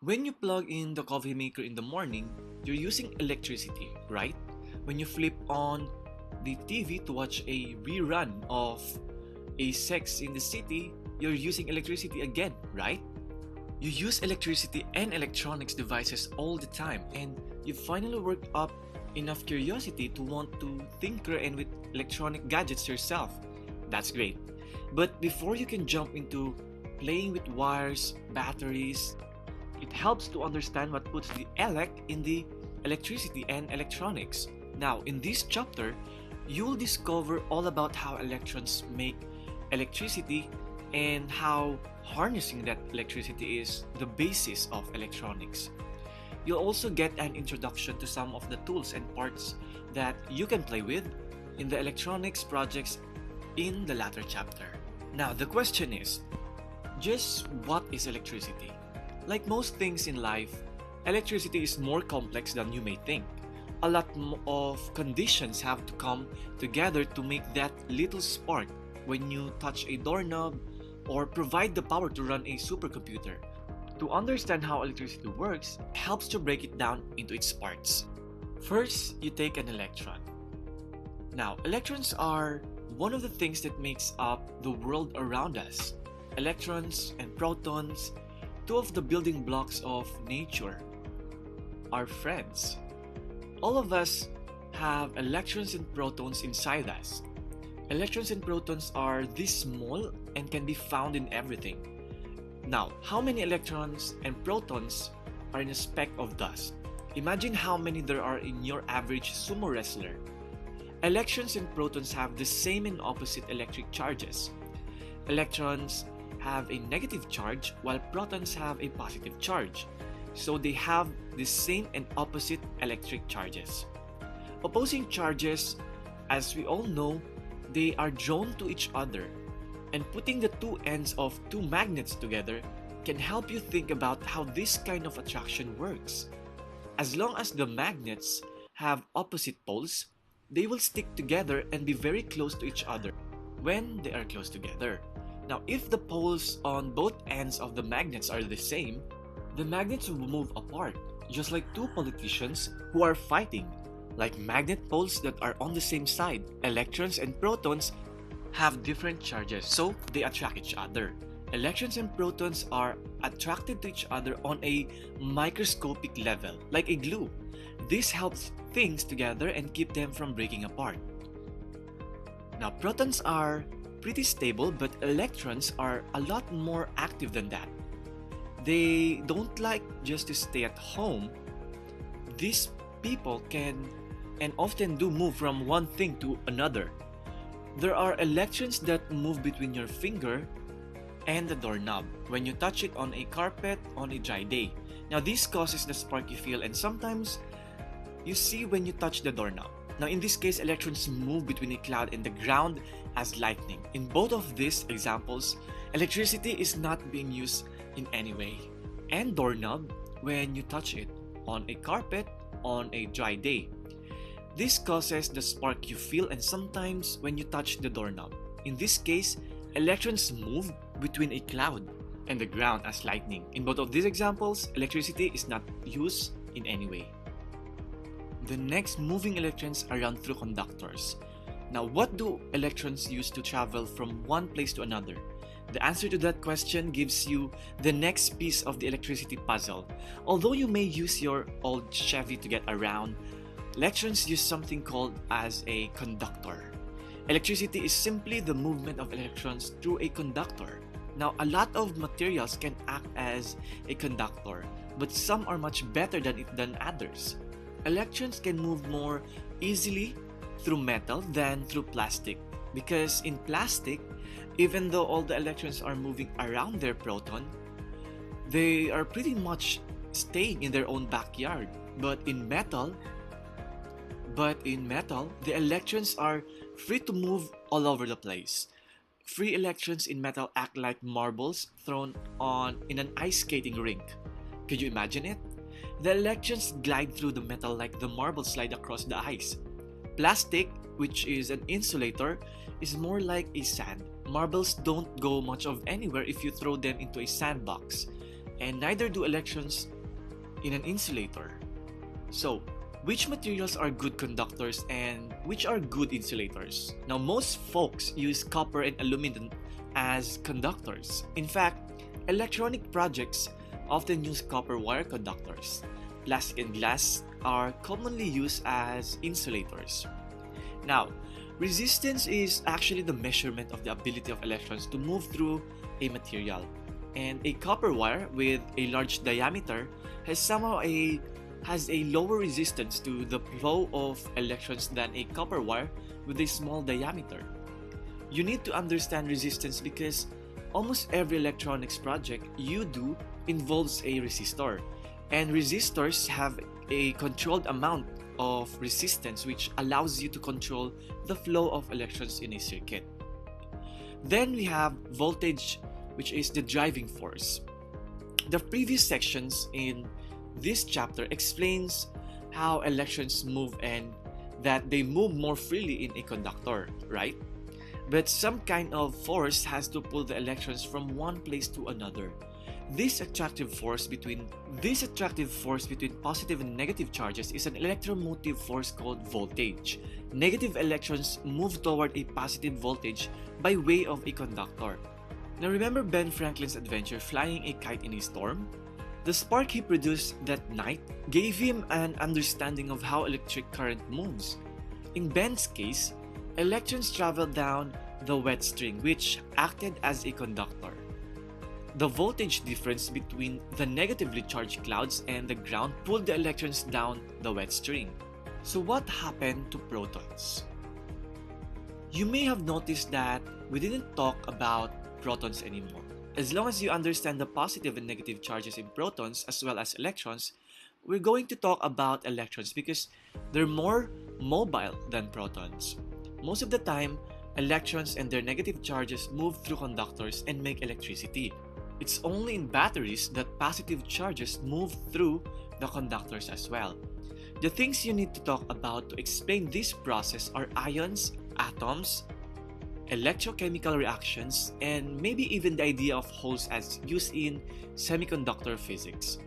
When you plug in the coffee maker in the morning, you're using electricity, right? When you flip on the TV to watch a rerun of A Sex in the City, you're using electricity again, right? You use electricity and electronics devices all the time, and you finally worked up enough curiosity to want to tinker and with electronic gadgets yourself. That's great. But before you can jump into playing with wires, batteries, it helps to understand what puts the elect in the electricity and electronics. Now, in this chapter, you'll discover all about how electrons make electricity and how harnessing that electricity is the basis of electronics. You'll also get an introduction to some of the tools and parts that you can play with in the electronics projects in the latter chapter. Now, the question is, just what is electricity? Like most things in life, electricity is more complex than you may think. A lot of conditions have to come together to make that little spark when you touch a doorknob or provide the power to run a supercomputer. To understand how electricity works helps to break it down into its parts. First, you take an electron. Now, electrons are one of the things that makes up the world around us. Electrons and protons, two of the building blocks of nature, are friends. All of us have electrons and protons inside us. Electrons and protons are this small and can be found in everything. Now, how many electrons and protons are in a speck of dust? Imagine how many there are in your average sumo wrestler. Electrons and protons have the same and opposite electric charges. Electrons have a negative charge while protons have a positive charge. So they have the same and opposite electric charges. Opposing charges, as we all know, they are drawn to each other, and putting the two ends of two magnets together can help you think about how this kind of attraction works. As long as the magnets have opposite poles, they will stick together and be very close to each other when they are close together. Now, if the poles on both ends of the magnets are the same, the magnets will move apart, just like two politicians who are fighting. Like magnet poles that are on the same side, electrons and protons have different charges, so they attract each other. Electrons and protons are attracted to each other on a microscopic level, like a glue. This helps things together and keep them from breaking apart. Now, protons are pretty stable, but electrons are a lot more active than that. They don't like just to stay at home. These people can and often do move from one thing to another. There are electrons that move between your finger and the doorknob when you touch it on a carpet on a dry day. Now, this causes the spark you feel and sometimes you see when you touch the doorknob. Now, in this case, electrons move between a cloud and the ground as lightning. In both of these examples, electricity is not being used in any way. And doorknob when you touch it on a carpet on a dry day. This causes the spark you feel and sometimes when you touch the doorknob. In this case, electrons move between a cloud and the ground as lightning. In both of these examples, electricity is not used in any way. The next, moving electrons are run through conductors. Now, what do electrons use to travel from one place to another? The answer to that question gives you the next piece of the electricity puzzle. Although you may use your old Chevy to get around, electrons use something called as a conductor. Electricity is simply the movement of electrons through a conductor. Now, a lot of materials can act as a conductor, but some are much better than others. Electrons can move more easily through metal than through plastic, because in plastic, even though all the electrons are moving around their proton, they are pretty much staying in their own backyard. But in metal, the electrons are free to move all over the place. Free electrons in metal act like marbles thrown on in an ice skating rink. Could you imagine it? The electrons glide through the metal like the marbles slide across the ice. Plastic, which is an insulator, is more like a sand. Marbles don't go much of anywhere if you throw them into a sandbox, and neither do electrons in an insulator. So, which materials are good conductors and which are good insulators? Now, most folks use copper and aluminum as conductors. In fact, electronic projects often use copper wire conductors. Plastic and glass are commonly used as insulators. Now, resistance is actually the measurement of the ability of electrons to move through a material. And a copper wire with a large diameter has a lower resistance to the flow of electrons than a copper wire with a small diameter. You need to understand resistance because almost every electronics project you do involves a resistor, and resistors have a controlled amount of resistance which allows you to control the flow of electrons in a circuit. Then we have voltage, which is the driving force. The previous sections in this chapter explains how electrons move and that they move more freely in a conductor, right? But some kind of force has to pull the electrons from one place to another. This attractive force between positive and negative charges is an electromotive force called voltage. Negative electrons move toward a positive voltage by way of a conductor. Now remember Ben Franklin's adventure flying a kite in a storm? The spark he produced that night gave him an understanding of how electric current moves. In Ben's case, electrons traveled down the wet string which acted as a conductor. The voltage difference between the negatively charged clouds and the ground pulled the electrons down the wet string. So what happened to protons? You may have noticed that we didn't talk about protons anymore. As long as you understand the positive and negative charges in protons as well as electrons, we're going to talk about electrons because they're more mobile than protons. Most of the time, electrons and their negative charges move through conductors and make electricity. It's only in batteries that positive charges move through the conductors as well. The things you need to talk about to explain this process are ions, atoms, electrochemical reactions, and maybe even the idea of holes as used in semiconductor physics.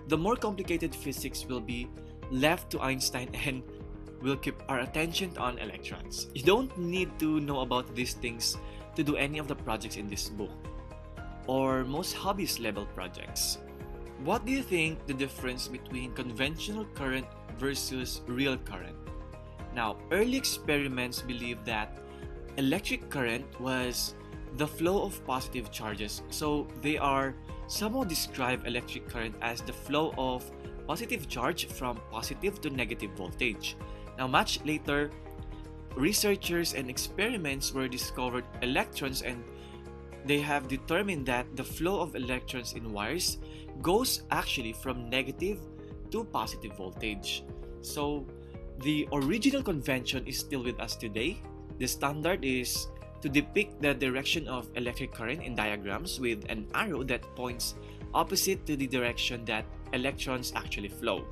The more complicated physics will be left to Einstein and will keep our attention on electrons. You don't need to know about these things to do any of the projects in this book, or most hobbyist level projects. What do you think the difference between conventional current versus real current? Now, early experiments believed that electric current was the flow of positive charges, so they are somehow describe electric current as the flow of positive charge from positive to negative voltage. Now, much later, researchers and experiments were discovered electrons, and they have determined that the flow of electrons in wires goes actually from negative to positive voltage. So the original convention is still with us today. The standard is to depict the direction of electric current in diagrams with an arrow that points opposite to the direction that electrons actually flow.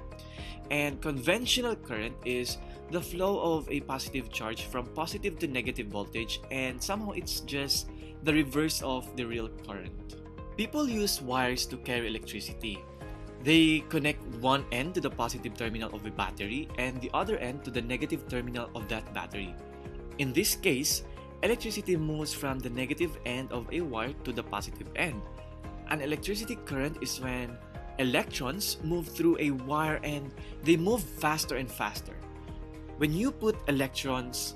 And conventional current is the flow of a positive charge from positive to negative voltage, and somehow it's just the reverse of the real current. People use wires to carry electricity. They connect one end to the positive terminal of a battery and the other end to the negative terminal of that battery. In this case, electricity moves from the negative end of a wire to the positive end. An electricity current is when electrons move through a wire and they move faster and faster. When you put electrons,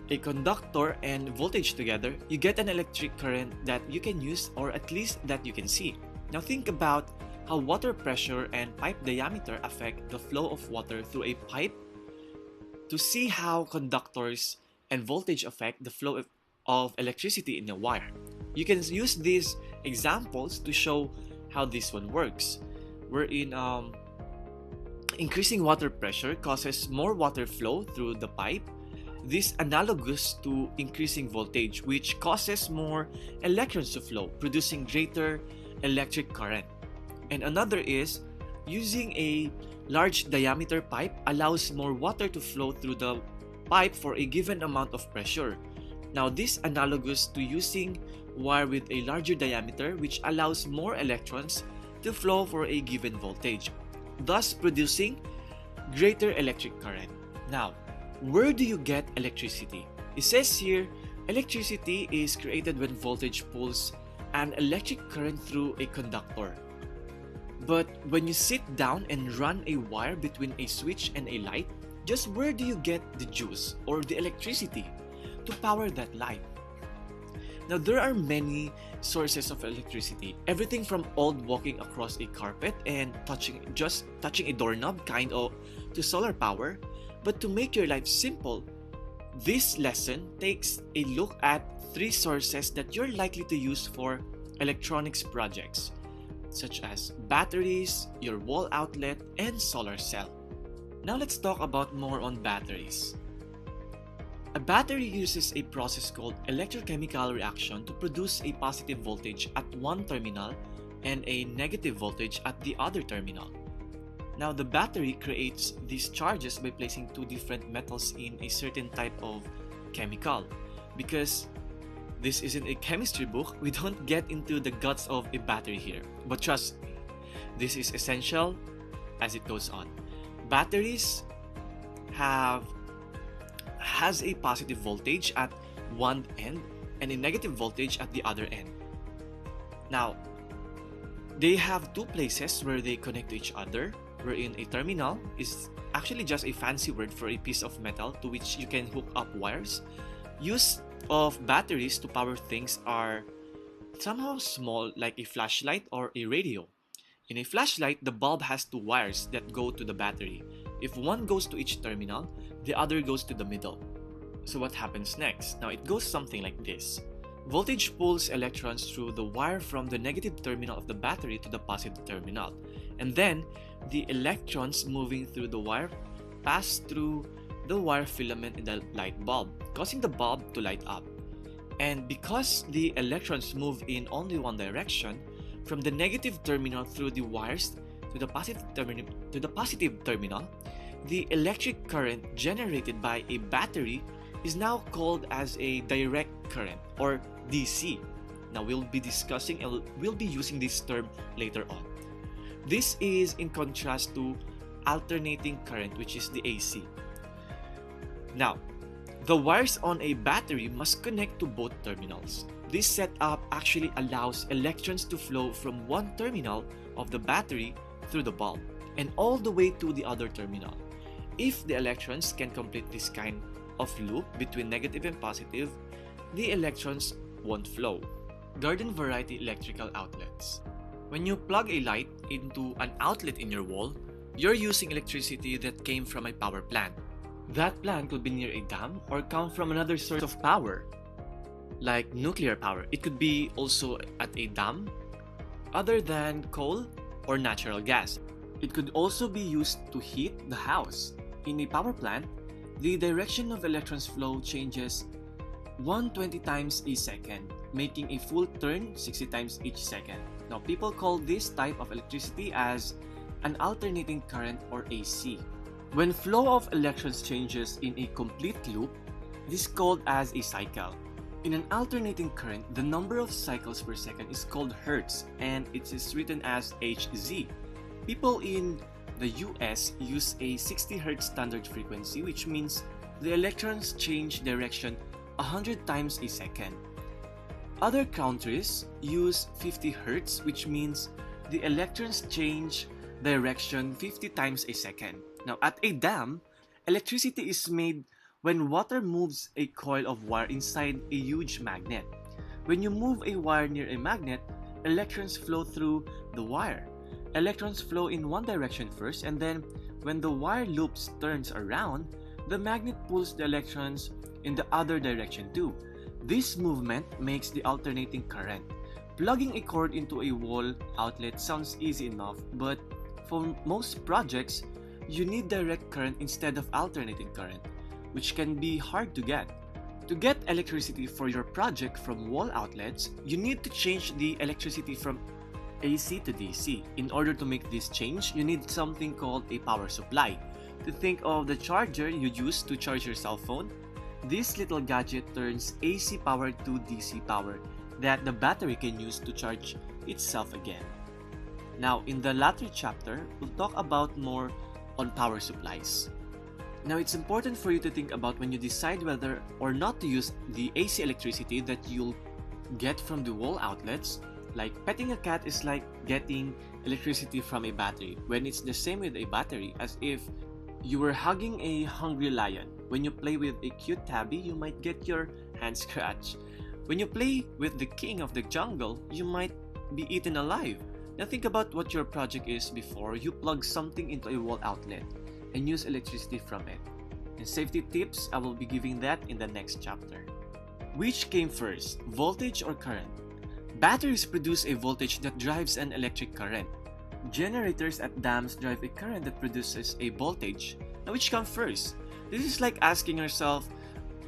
a conductor, and voltage together, you get an electric current that you can use, or at least that you can see. Now think about how water pressure and pipe diameter affect the flow of water through a pipe to see how conductors and voltage affect the flow of electricity in a wire. You can use these examples to show how this one works. Wherein increasing water pressure causes more water flow through the pipe. This analogous to increasing voltage, which causes more electrons to flow, producing greater electric current. And another is using a large diameter pipe allows more water to flow through the pipe for a given amount of pressure. Now this analogous to using wire with a larger diameter, which allows more electrons to flow for a given voltage. thus producing greater electric current. Now, where do you get electricity? It says here, electricity is created when voltage pulls an electric current through a conductor. But when you sit down and run a wire between a switch and a light, just where do you get the juice or the electricity to power that light? Now, there are many sources of electricity. Everything from old walking across a carpet and just touching a doorknob kind of to solar power. But to make your life simple, this lesson takes a look at 3 sources that you're likely to use for electronics projects, such as batteries, your wall outlet, and solar cell. Now let's talk about more on batteries. A battery uses a process called electrochemical reaction to produce a positive voltage at one terminal and a negative voltage at the other terminal. Now the battery creates these charges by placing 2 different metals in a certain type of chemical. Because this isn't a chemistry book, we don't get into the guts of a battery here. But trust me, this is essential as it goes on. Batteries has a positive voltage at one end and a negative voltage at the other end. Now, they have 2 places where they connect to each other, wherein a terminal is actually just a fancy word for a piece of metal to which you can hook up wires. Use of batteries to power things are somehow small, like a flashlight or a radio. In a flashlight, the bulb has 2 wires that go to the battery. If one goes to each terminal, the other goes to the middle. So what happens next? Now it goes something like this. Voltage pulls electrons through the wire from the negative terminal of the battery to the positive terminal. And then, the electrons moving through the wire pass through the wire filament in the light bulb, causing the bulb to light up. And because the electrons move in only one direction, from the negative terminal through the wires to the positive terminal, the electric current generated by a battery is now called as a direct current or DC. Now we'll be using this term later on. This is in contrast to alternating current, which is the AC. Now, the wires on a battery must connect to both terminals. This setup actually allows electrons to flow from one terminal of the battery through the bulb and all the way to the other terminal. If the electrons can complete this kind of loop between negative and positive, the electrons won't flow. Garden variety electrical outlets. When you plug a light into an outlet in your wall, you're using electricity that came from a power plant. That plant could be near a dam or come from another source of power, like nuclear power. It could be also at a dam, other than coal or natural gas. It could also be used to heat the house. In a power plant, the direction of electrons flow changes 120 times a second, making a full turn 60 times each second. Now, people call this type of electricity as an alternating current or AC. When flow of electrons changes in a complete loop, it is called as a cycle. In an alternating current, the number of cycles per second is called hertz, and it is written as Hz. People in the US use a 60 Hz standard frequency, which means the electrons change direction 100 times a second. Other countries use 50 Hz, which means the electrons change direction 50 times a second. Now, at a dam, electricity is made when water moves a coil of wire inside a huge magnet. When you move a wire near a magnet, electrons flow through the wire. Electrons flow in one direction first, and then when the wire loops turns around, the magnet pulls the electrons in the other direction too. This movement makes the alternating current. Plugging a cord into a wall outlet sounds easy enough, but for most projects, you need direct current instead of alternating current, which can be hard to get. To get electricity for your project from wall outlets, you need to change the electricity from AC to DC. In order to make this change, you need something called a power supply. To think of the charger you use to charge your cell phone, this little gadget turns AC power to DC power that the battery can use to charge itself again. Now, in the latter chapter, we'll talk about more on power supplies. Now, it's important for you to think about when you decide whether or not to use the AC electricity that you'll get from the wall outlets. Like petting a cat is like getting electricity from a battery, when it's the same with a battery as if you were hugging a hungry lion. When you play with a cute tabby, you might get your hand scratched. When you play with the king of the jungle, you might be eaten alive. Now think about what your project is before you plug something into a wall outlet and use electricity from it. And safety tips, I will be giving that in the next chapter. Which came first, voltage or current? Batteries produce a voltage that drives an electric current. Generators at dams drive a current that produces a voltage. Now, which comes first? This is like asking yourself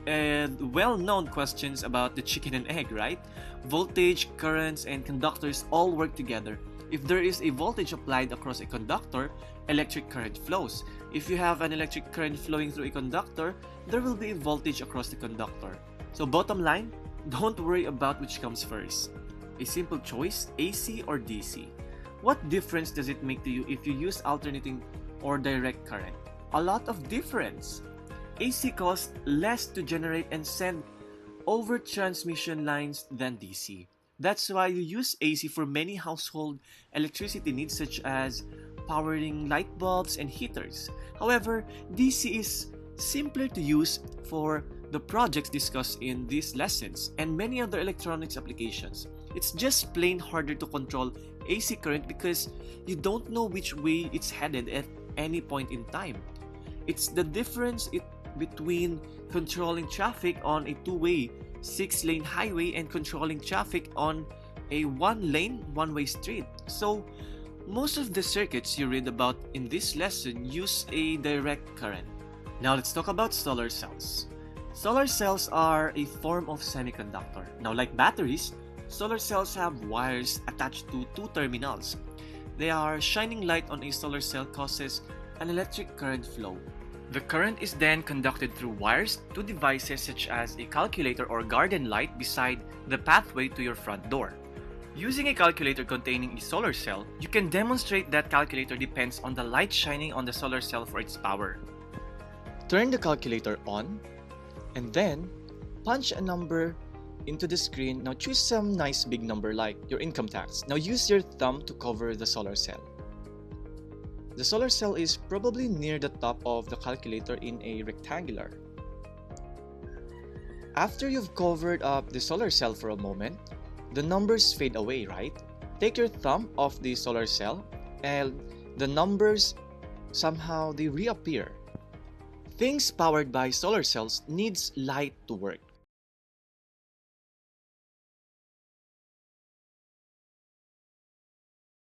well-known questions about the chicken and egg, right? Voltage, currents, and conductors all work together. If there is a voltage applied across a conductor, electric current flows. If you have an electric current flowing through a conductor, there will be a voltage across the conductor. So bottom line, don't worry about which comes first. A simple choice, AC or DC. What difference does it make to you if you use alternating or direct current? A lot of difference. AC costs less to generate and send over transmission lines than DC. That's why you use AC for many household electricity needs such as powering light bulbs and heaters. However, DC is simpler to use for the projects discussed in these lessons and many other electronics applications. It's just plain harder to control AC current because you don't know which way it's headed at any point in time. It's the difference between controlling traffic on a two-way, six-lane highway and controlling traffic on a one-lane, one-way street. So, most of the circuits you read about in this lesson use a direct current. Now let's talk about solar cells. Solar cells are a form of semiconductor. Now, like batteries, solar cells have wires attached to two terminals. They are shining light on a solar cell causes an electric current flow. The current is then conducted through wires to devices such as a calculator or garden light beside the pathway to your front door. Using a calculator containing a solar cell, you can demonstrate that calculator depends on the light shining on the solar cell for its power. Turn the calculator on and then punch a number into the screen. Now choose some nice big number like your income tax. Now use your thumb to cover the solar cell. The solar cell is probably near the top of the calculator in a rectangular. After you've covered up the solar cell for a moment, the numbers fade away, right? Take your thumb off the solar cell and the numbers somehow they reappear. Things powered by solar cells needs light to work.